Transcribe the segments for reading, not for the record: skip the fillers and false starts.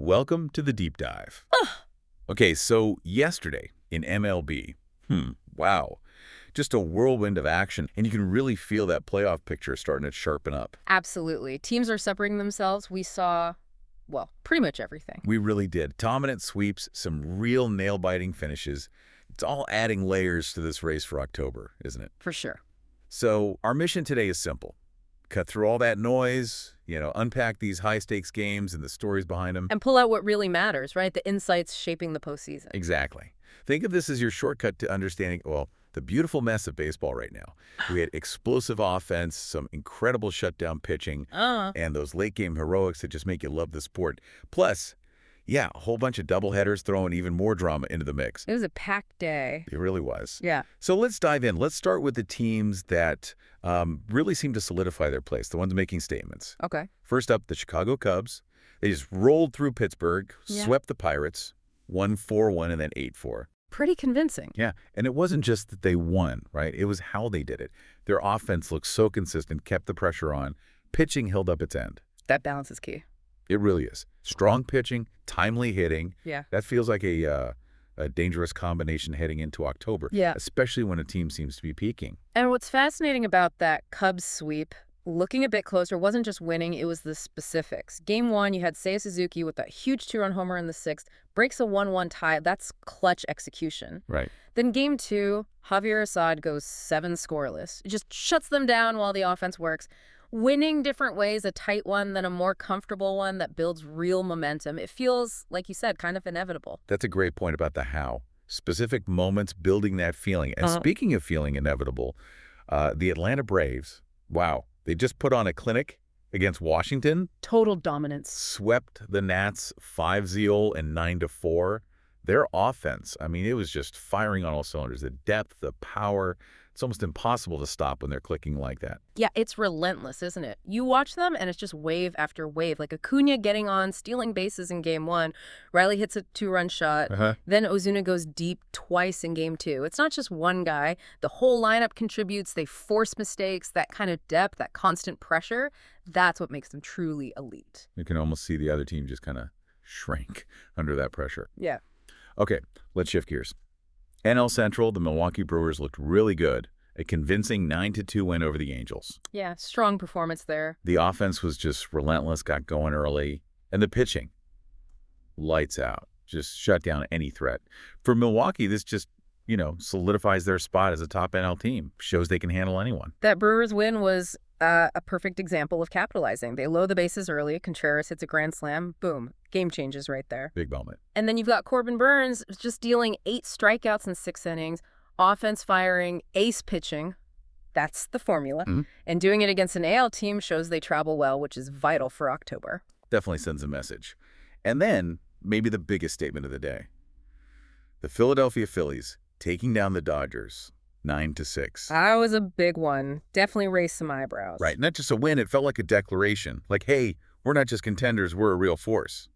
Welcome to the deep dive. Okay, so yesterday in MLB, wow, just a whirlwind of action, and you can really feel that playoff picture starting to sharpen up. Absolutely. Teams are separating themselves. We saw, well, pretty much everything. We really did. Dominant sweeps, some real nail-biting finishes. It's all adding layers to this race for October, isn't it? For sure. So our mission today is simple. Cut through all that noise, unpack these high-stakes games and the stories behind them. And pull out what really matters, right? The insights shaping the postseason. Exactly. Think of this as your shortcut to understanding, well, the beautiful mess of baseball right now. We had explosive offense, some incredible shutdown pitching, and those late-game heroics that just make you love the sport. Plus, yeah, a whole bunch of doubleheaders throwing even more drama into the mix. It was a packed day. It really was. Yeah. So let's dive in. Let's start with the teams that really seem to solidify their place, the ones making statements. Okay. First up, the Chicago Cubs. They just rolled through Pittsburgh, swept the Pirates, won 4-1 and then 8-4. Pretty convincing. Yeah, and it wasn't just that they won, right? It was how they did it. Their offense looked so consistent, kept the pressure on. Pitching held up its end. That balance is key. It really is. Strong pitching, timely hitting. Yeah. That feels like a dangerous combination heading into October, especially when a team seems to be peaking. And what's fascinating about that Cubs sweep, looking a bit closer, wasn't just winning, it was the specifics. Game 1, you had Seiya Suzuki with that huge 2-run homer in the 6th, breaks a 1-1 tie. That's clutch execution. Right. Then Game 2, Javier Assad goes 7 scoreless. It just shuts them down while the offense works. Winning different ways, a tight one, then a more comfortable one that builds real momentum. It feels, like you said, kind of inevitable. That's a great point about the how. Specific moments building that feeling. And speaking of feeling inevitable, the Atlanta Braves, wow, they just put on a clinic against Washington. Total dominance. Swept the Nats 5-0 and 9-4. Their offense, I mean, it was just firing on all cylinders. The depth, the power. It's almost impossible to stop when they're clicking like that. Yeah, it's relentless, isn't it? You watch them, and it's just wave after wave. Like Acuna getting on, stealing bases in Game 1. Riley hits a 2-run shot. Then Ozuna goes deep twice in Game 2. It's not just one guy. The whole lineup contributes. They force mistakes. That kind of depth, that constant pressure, that's what makes them truly elite. You can almost see the other team just kind of shrink under that pressure. Yeah. Okay, let's shift gears. NL Central, the Milwaukee Brewers looked really good. A convincing 9-2 win over the Angels. Yeah, strong performance there. The offense was just relentless, got going early. And the pitching, lights out. Just shut down any threat. For Milwaukee, this just, solidifies their spot as a top NL team. Shows they can handle anyone. That Brewers win was a perfect example of capitalizing. They load the bases early. Contreras hits a grand slam. Boom. Game changes right there. Big moment. And then you've got Corbin Burnes just dealing 8 strikeouts in 6 innings, offense firing, ace pitching. That's the formula. And doing it against an AL team shows they travel well, which is vital for October. Definitely sends a message. And then, maybe the biggest statement of the day. The Philadelphia Phillies taking down the Dodgers 9-6. That was a big one. Definitely raised some eyebrows. Right. Not just a win. It felt like a declaration. Like, hey, we're not just contenders. We're a real force.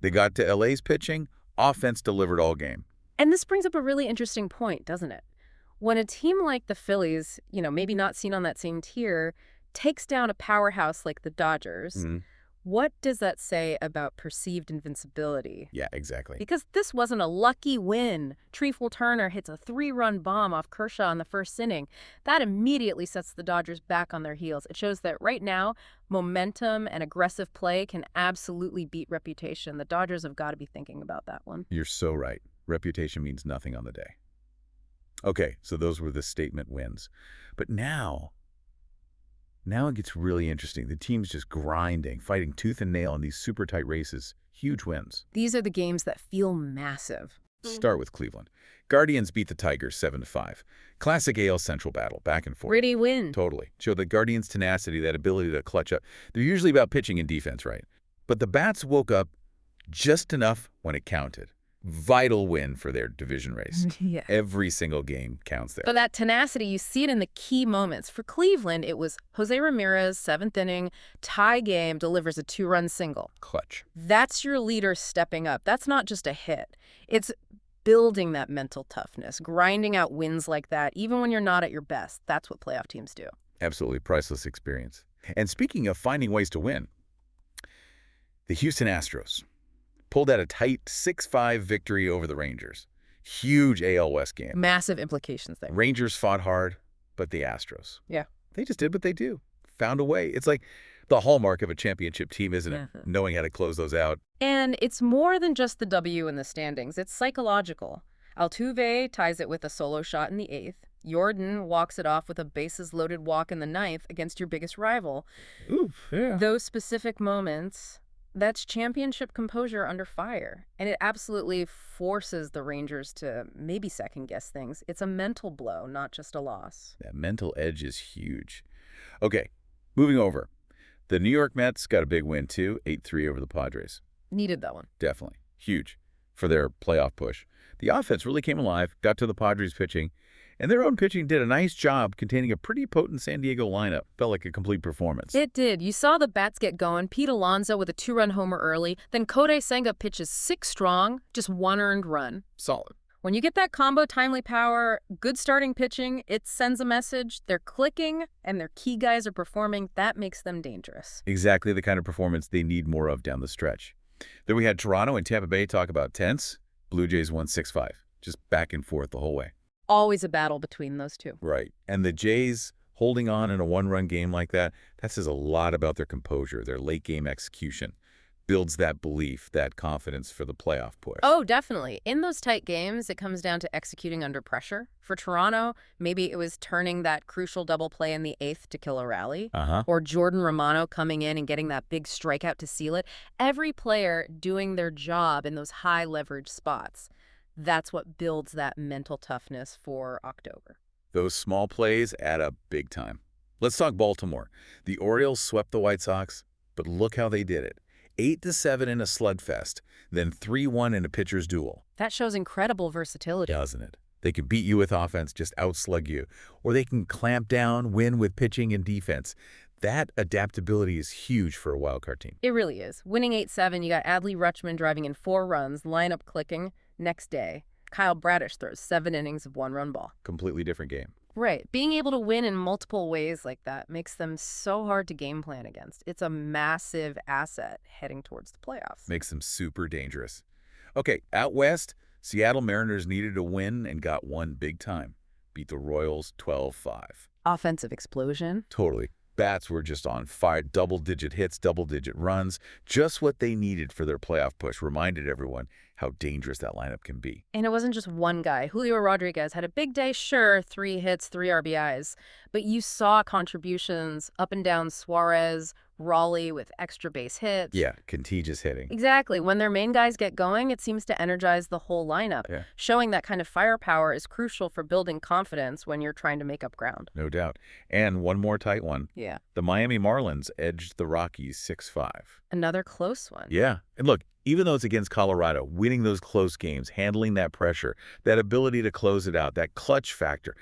They got to LA's pitching. Offense delivered all game. And this brings up a really interesting point, doesn't it? When a team like the Phillies, maybe not seen on that same tier, takes down a powerhouse like the Dodgers, what does that say about perceived invincibility? Yeah, exactly. Because this wasn't a lucky win. Treeful Turner hits a 3-run bomb off Kershaw in the first inning. That immediately sets the Dodgers back on their heels. It shows that right now, momentum and aggressive play can absolutely beat reputation. The Dodgers have got to be thinking about that one. You're so right. Reputation means nothing on the day. Okay, so those were the statement wins. But now it gets really interesting. The team's just grinding, fighting tooth and nail in these super tight races. Huge wins. These are the games that feel massive. Start with Cleveland. Guardians beat the Tigers 7-5. Classic AL Central battle, back and forth. Gritty win. Totally. Show the Guardians' tenacity, that ability to clutch up. They're usually about pitching and defense, right? But the Bats woke up just enough when it counted. Vital win for their division race. Yeah. Every single game counts there. But that tenacity, you see it in the key moments. For Cleveland, it was Jose Ramirez, 7th inning, tie game, delivers a 2-run single. Clutch. That's your leader stepping up. That's not just a hit. It's building that mental toughness, grinding out wins like that, even when you're not at your best. That's what playoff teams do. Absolutely priceless experience. And speaking of finding ways to win, the Houston Astros. pulled out a tight 6-5 victory over the Rangers. Huge AL West game. Massive implications there. Rangers fought hard, but the Astros. Yeah. They just did what they do. Found a way. It's like the hallmark of a championship team, isn't it? Knowing how to close those out. And it's more than just the W in the standings. It's psychological. Altuve ties it with a solo shot in the 8th. Jordan walks it off with a bases-loaded walk in the 9th against your biggest rival. Oof, yeah. Those specific moments, that's championship composure under fire. And it absolutely forces the Rangers to maybe second-guess things. It's a mental blow, not just a loss. That mental edge is huge. Okay, moving over. The New York Mets got a big win, too, 8-3 over the Padres. Needed that one. Definitely. Huge for their playoff push. The offense really came alive, got to the Padres pitching, and their own pitching did a nice job containing a pretty potent San Diego lineup. Felt like a complete performance. It did. You saw the bats get going. Pete Alonso with a 2-run homer early. Then Kodai Senga pitches 6 strong, just 1 earned run. Solid. When you get that combo timely power, good starting pitching, it sends a message. They're clicking, and their key guys are performing. That makes them dangerous. Exactly the kind of performance they need more of down the stretch. Then we had Toronto and Tampa Bay talk about tense. Blue Jays won 6-5, just back and forth the whole way. Always a battle between those two. Right. And the Jays holding on in a one-run game like that says a lot about their composure, their late-game execution. Builds that belief, that confidence for the playoff push. Oh, definitely. In those tight games, it comes down to executing under pressure. For Toronto, maybe it was turning that crucial double play in the 8th to kill a rally. Or Jordan Romano coming in and getting that big strikeout to seal it. Every player doing their job in those high-leverage spots. That's what builds that mental toughness for October. Those small plays add up big time. Let's talk Baltimore. The Orioles swept the White Sox, but look how they did it. 8-7 in a slugfest, then 3-1 in a pitcher's duel. That shows incredible versatility. Doesn't it? They can beat you with offense, just outslug you. Or they can clamp down, win with pitching and defense. That adaptability is huge for a wildcard team. It really is. Winning 8-7, you got Adley Rutschman driving in 4 runs, lineup clicking. Next day, Kyle Bradish throws 7 innings of 1-run ball. Completely different game. Right. Being able to win in multiple ways like that makes them so hard to game plan against. It's a massive asset heading towards the playoffs. Makes them super dangerous. Okay, out west, Seattle Mariners needed a win and got one big time. Beat the Royals 12-5. Offensive explosion. Totally. Bats were just on fire. Double-digit hits, double-digit runs. Just what they needed for their playoff push. Reminded everyone how dangerous that lineup can be. And it wasn't just one guy. Julio Rodriguez had a big day, sure, 3 hits, 3 RBIs. But you saw contributions up and down Suarez, Raleigh with extra base hits. Yeah, contagious hitting. Exactly. When their main guys get going, it seems to energize the whole lineup. Yeah. Showing that kind of firepower is crucial for building confidence when you're trying to make up ground. No doubt. And one more tight one. Yeah. The Miami Marlins edged the Rockies 6-5. Another close one. Yeah. And look, even though it's against Colorado, winning those close games, handling that pressure, that ability to close it out, that clutch factor,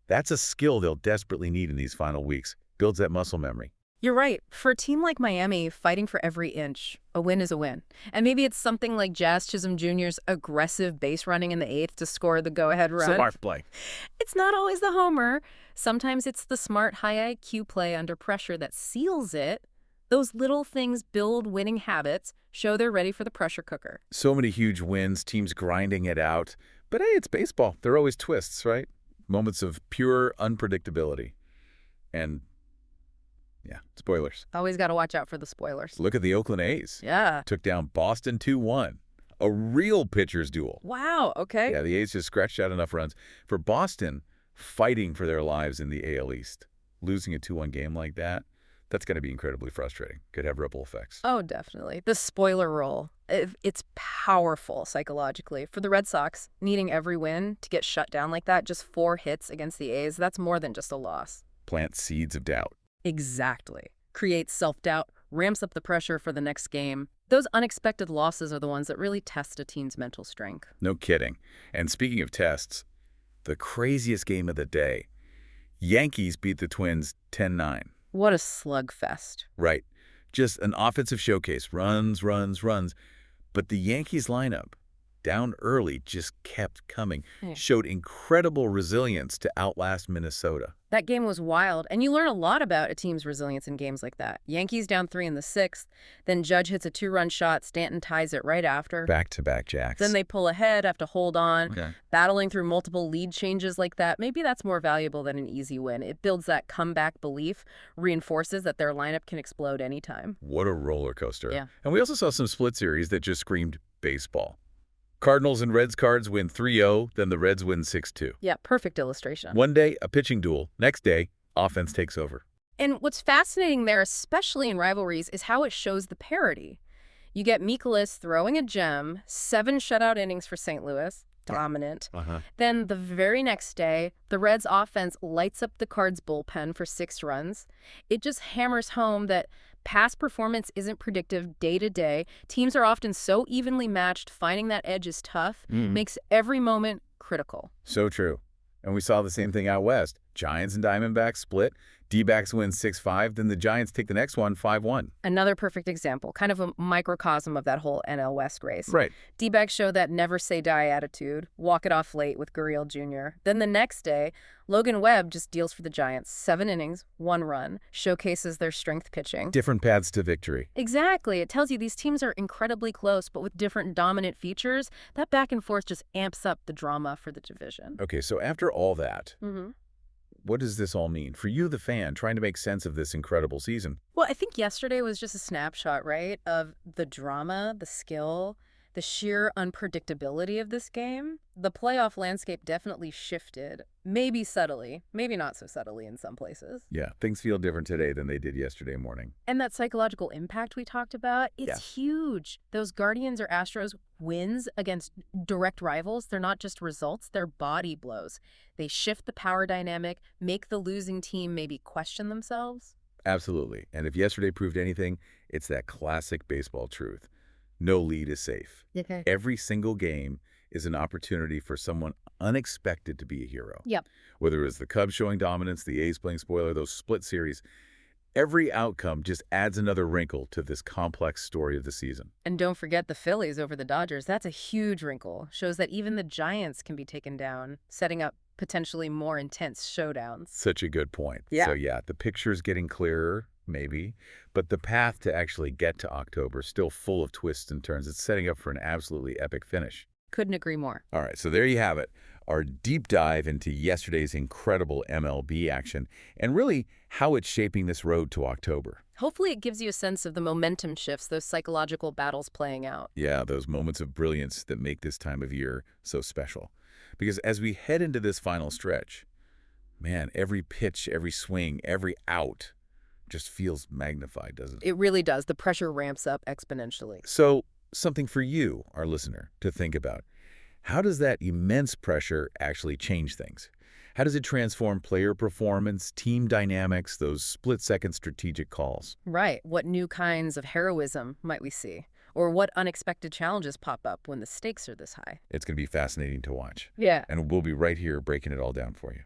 that's a skill they'll desperately need in these final weeks. Builds that muscle memory. You're right. For a team like Miami, fighting for every inch, a win is a win. And maybe it's something like Jazz Chisholm Jr.'s aggressive base running in the 8th to score the go-ahead run. Smart play. It's not always the homer. Sometimes it's the smart high IQ play under pressure that seals it. Those little things build winning habits, show they're ready for the pressure cooker. So many huge wins, teams grinding it out. But hey, it's baseball. There are always twists, right? Moments of pure unpredictability. And yeah, spoilers. Always got to watch out for the spoilers. Look at the Oakland A's. Yeah. Took down Boston 2-1. A real pitcher's duel. Wow, okay. Yeah, the A's just scratched out enough runs. For Boston, fighting for their lives in the AL East. Losing a 2-1 game like that, that's going to be incredibly frustrating. Could have ripple effects. Oh, definitely. The spoiler role, it's powerful psychologically. For the Red Sox, needing every win to get shut down like that, just 4 hits against the A's, that's more than just a loss. Plant seeds of doubt. Exactly. Creates self-doubt, ramps up the pressure for the next game. Those unexpected losses are the ones that really test a team's mental strength. No kidding. And speaking of tests, the craziest game of the day. Yankees beat the Twins 10-9. What a slugfest. Right. Just an offensive showcase. Runs, runs, runs. But the Yankees lineup, down early, just kept coming, Yeah. showed incredible resilience to outlast Minnesota. That game was wild, and you learn a lot about a team's resilience in games like that. Yankees down 3 in the 6th, then Judge hits a 2-run shot, Stanton ties it right after. Back-to-back jacks. Then they pull ahead, have to hold on. Okay. Battling through multiple lead changes like that, maybe that's more valuable than an easy win. It builds that comeback belief, reinforces that their lineup can explode anytime. What a roller coaster. Yeah. And we also saw some split series that just screamed baseball. Cardinals and Reds cards win 3-0, then the Reds win 6-2. Yeah, perfect illustration. One day, a pitching duel. Next day, offense takes over. And what's fascinating there, especially in rivalries, is how it shows the parity. You get Mikolas throwing a gem, 7 shutout innings for St. Louis, dominant. Then the very next day, the Reds offense lights up the Cards bullpen for 6 runs. It just hammers home that past performance isn't predictive day to day. Teams are often so evenly matched, finding that edge is tough, makes every moment critical. So true. And we saw the same thing out west. Giants and Diamondbacks split. D-backs win 6-5, then the Giants take the next one 5-1. Another perfect example, kind of a microcosm of that whole NL West race. Right. D-backs show that never say die attitude, walk it off late with Gurriel Jr. Then the next day, Logan Webb just deals for the Giants. 7 innings, 1 run, showcases their strength pitching. Different paths to victory. Exactly. It tells you these teams are incredibly close, but with different dominant features. That back and forth just amps up the drama for the division. Okay, so after all that, what does this all mean for you, the fan, trying to make sense of this incredible season? Well, I think yesterday was just a snapshot, right, of the drama, the skill, the sheer unpredictability of this game. The playoff landscape definitely shifted, maybe subtly, maybe not so subtly in some places. Yeah, things feel different today than they did yesterday morning. And that psychological impact we talked about, it's huge. Those Guardians or Astros wins against direct rivals, they're not just results, they're body blows. They shift the power dynamic, make the losing team maybe question themselves. Absolutely. And if yesterday proved anything, it's that classic baseball truth. No lead is safe. Okay. Every single game is an opportunity for someone unexpected to be a hero. Yep. Whether it was the Cubs showing dominance, the A's playing spoiler, those split series, every outcome just adds another wrinkle to this complex story of the season. And don't forget the Phillies over the Dodgers. That's a huge wrinkle. Shows that even the Giants can be taken down, setting up potentially more intense showdowns. Such a good point. Yeah. So yeah, the picture's getting clearer, maybe, but the path to actually get to October is still full of twists and turns. It's setting up for an absolutely epic finish. Couldn't agree more. All right, so there you have it, our deep dive into yesterday's incredible MLB action and really how it's shaping this road to October. Hopefully it gives you a sense of the momentum shifts, those psychological battles playing out. Yeah, those moments of brilliance that make this time of year so special. Because as we head into this final stretch, man, every pitch, every swing, every out just feels magnified, doesn't it? It really does. The pressure ramps up exponentially. So, something for you, our listener, to think about. How does that immense pressure actually change things? How does it transform player performance, team dynamics, those split-second strategic calls? Right. What new kinds of heroism might we see? Or what unexpected challenges pop up when the stakes are this high? It's going to be fascinating to watch. Yeah. And we'll be right here breaking it all down for you.